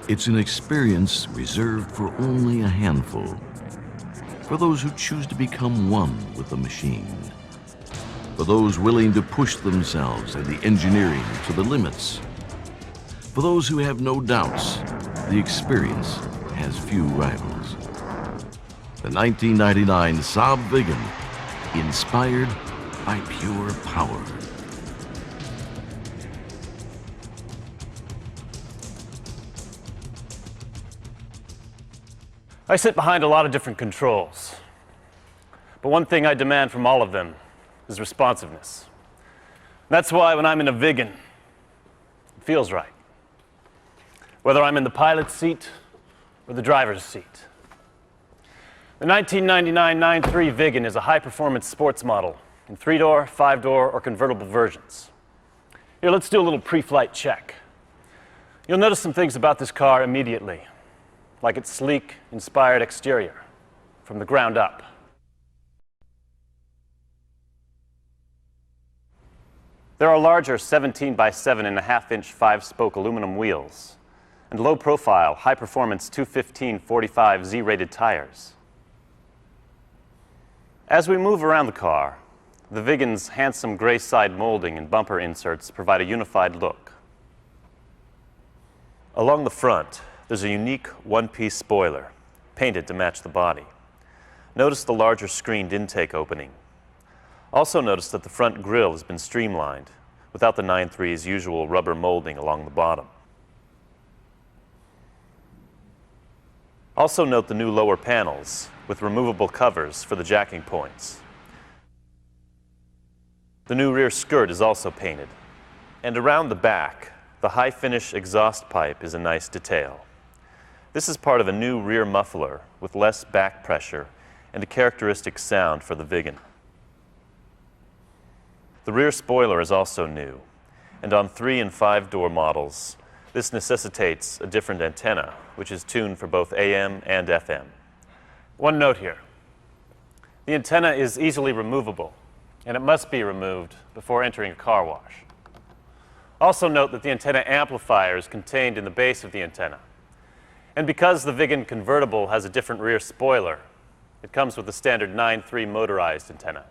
It's an experience reserved for only a handful, for those who choose to become one with the machine, for those willing to push themselves and the engineering to the limits, for those who have no doubts the experience has few rivals. The 1999 Saab Viggen, inspired by pure power. I sit behind a lot of different controls, but one thing I demand from all of them is responsiveness. That's why when I'm in a Viggen, it feels right. Whether I'm in the pilot's seat or the driver's seat. The 1999 9.3 Viggen is a high-performance sports model in 3-door, 5-door, or convertible versions. Here, let's do a little pre-flight check. You'll notice some things about this car immediately, like its sleek, inspired exterior, from the ground up. There are larger 17 by 7.5-inch 5-spoke aluminum wheels and low-profile, high-performance 215/45 Z-rated tires. As we move around the car, the Viggen's handsome gray side molding and bumper inserts provide a unified look. Along the front, there's a unique one-piece spoiler, painted to match the body. Notice the larger screened intake opening. Also notice that the front grille has been streamlined, without the 9.3's usual rubber molding along the bottom. Also note the new lower panels, with removable covers for the jacking points. The new rear skirt is also painted. And around the back, the high-finish exhaust pipe is a nice detail. This is part of a new rear muffler with less back pressure and a characteristic sound for the Viggen. The rear spoiler is also new, and on 3- and 5-door models, this necessitates a different antenna, which is tuned for both AM and FM. One note here. The antenna is easily removable, and it must be removed before entering a car wash. Also note that the antenna amplifier is contained in the base of the antenna. And because the Viggen convertible has a different rear spoiler, it comes with the standard 9.3 motorized antenna.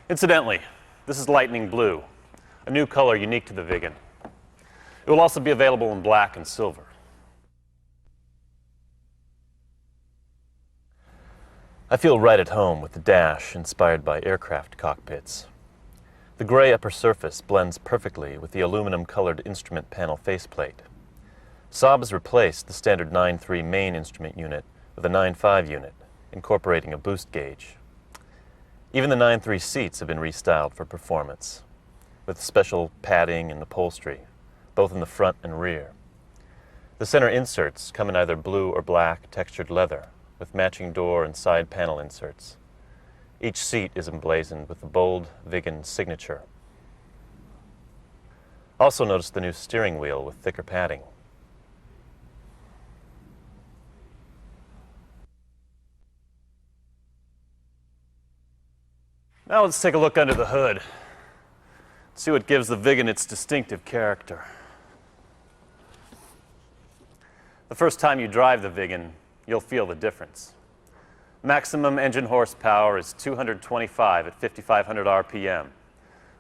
Incidentally, this is lightning blue, a new color unique to the Viggen. It will also be available in black and silver. I feel right at home with the dash inspired by aircraft cockpits. The gray upper surface blends perfectly with the aluminum-colored instrument panel faceplate. Saab has replaced the standard 9.3 main instrument unit with a 9.5 unit, incorporating a boost gauge. Even the 9.3 seats have been restyled for performance, with special padding and upholstery, both in the front and rear. The center inserts come in either blue or black textured leather, with matching door and side panel inserts. Each seat is emblazoned with the bold Viggen signature. Also notice the new steering wheel with thicker padding. Now let's take a look under the hood. See what gives the Viggen its distinctive character. The first time you drive the Viggen, you'll feel the difference. Maximum engine horsepower is 225 at 5,500 RPM,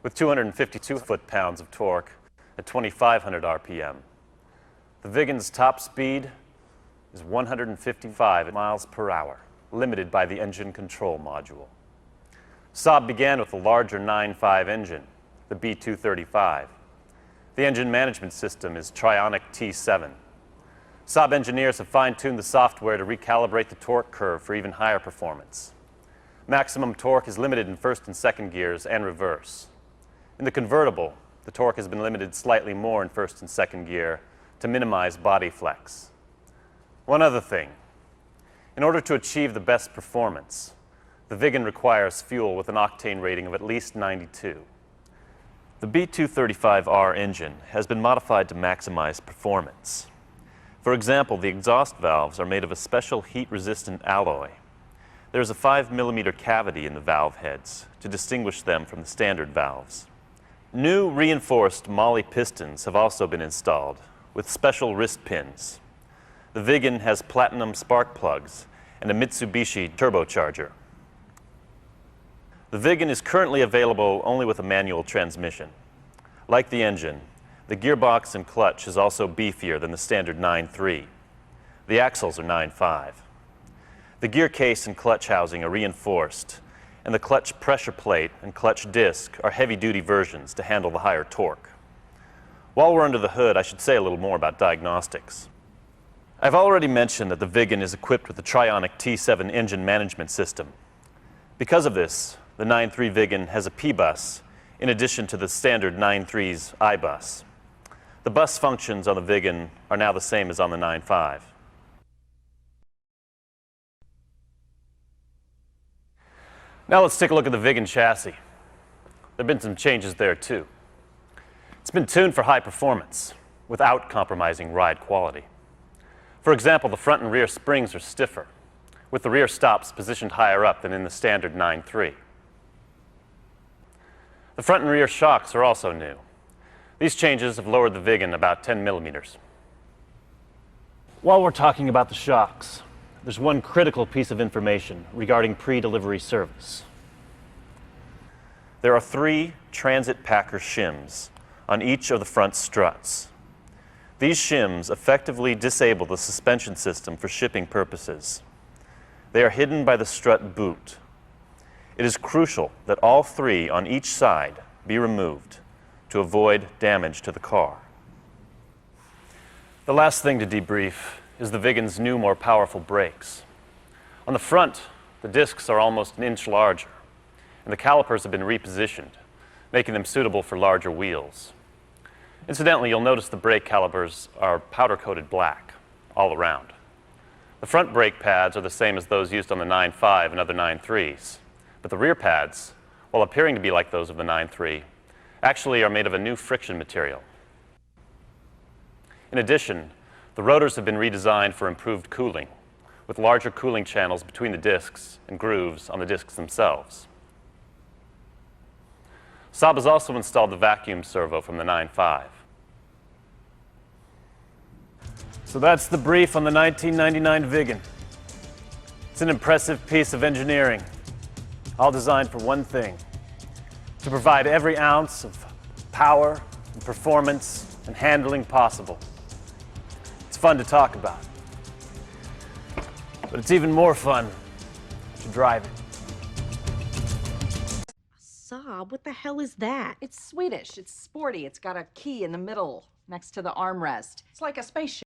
with 252 foot-pounds of torque at 2,500 RPM. The Viggen's top speed is 155 miles per hour, limited by the engine control module. Saab began with a larger 9.5 engine, the B235. The engine management system is Trionic T7. Saab engineers have fine-tuned the software to recalibrate the torque curve for even higher performance. Maximum torque is limited in first and second gears and reverse. In the convertible, the torque has been limited slightly more in first and second gear to minimize body flex. One other thing. In order to achieve the best performance, the Viggen requires fuel with an octane rating of at least 92. The B235R engine has been modified to maximize performance. For example, the exhaust valves are made of a special heat-resistant alloy. There's a 5mm cavity in the valve heads to distinguish them from the standard valves. New reinforced Molly pistons have also been installed, with special wrist pins. The Viggen has platinum spark plugs and a Mitsubishi turbocharger. The Viggen is currently available only with a manual transmission. Like the engine, the gearbox and clutch is also beefier than the standard 9.3. The axles are 9.5. The gear case and clutch housing are reinforced, and the clutch pressure plate and clutch disc are heavy-duty versions to handle the higher torque. While we're under the hood, I should say a little more about diagnostics. I've already mentioned that the Viggen is equipped with the Trionic T7 engine management system. Because of this, the 9.3 Viggen has a P-bus in addition to the standard 9.3's I-bus. The bus functions on the Viggen are now the same as on the 9.5. Now let's take a look at the Viggen chassis. There have been some changes there too. It's been tuned for high performance without compromising ride quality. For example, the front and rear springs are stiffer, with the rear stops positioned higher up than in the standard 9.3. The front and rear shocks are also new. These changes have lowered the Viggen about 10 millimeters. While we're talking about the shocks, there's one critical piece of information regarding pre-delivery service. There are 3 transit packer shims on each of the front struts. These shims effectively disable the suspension system for shipping purposes. They are hidden by the strut boot. It is crucial that all 3 on each side be removed to avoid damage to the car. The last thing to debrief is the Viggen's new, more powerful brakes. On the front, the discs are almost an inch larger, and the calipers have been repositioned, making them suitable for larger wheels. Incidentally, you'll notice the brake calipers are powder-coated black all around. The front brake pads are the same as those used on the 9.5 and other 9.3s, but the rear pads, while appearing to be like those of the 9.3, actually are made of a new friction material. In addition, the rotors have been redesigned for improved cooling, with larger cooling channels between the discs and grooves on the discs themselves. Saab has also installed the vacuum servo from the 9.5. So that's the brief on the 1999 Viggen. It's an impressive piece of engineering, all designed for one thing: to provide every ounce of power and performance and handling possible. It's fun to talk about, but it's even more fun to drive it. Saab? What the hell is that? It's Swedish. It's sporty. It's got a key in the middle next to the armrest. It's like a spaceship.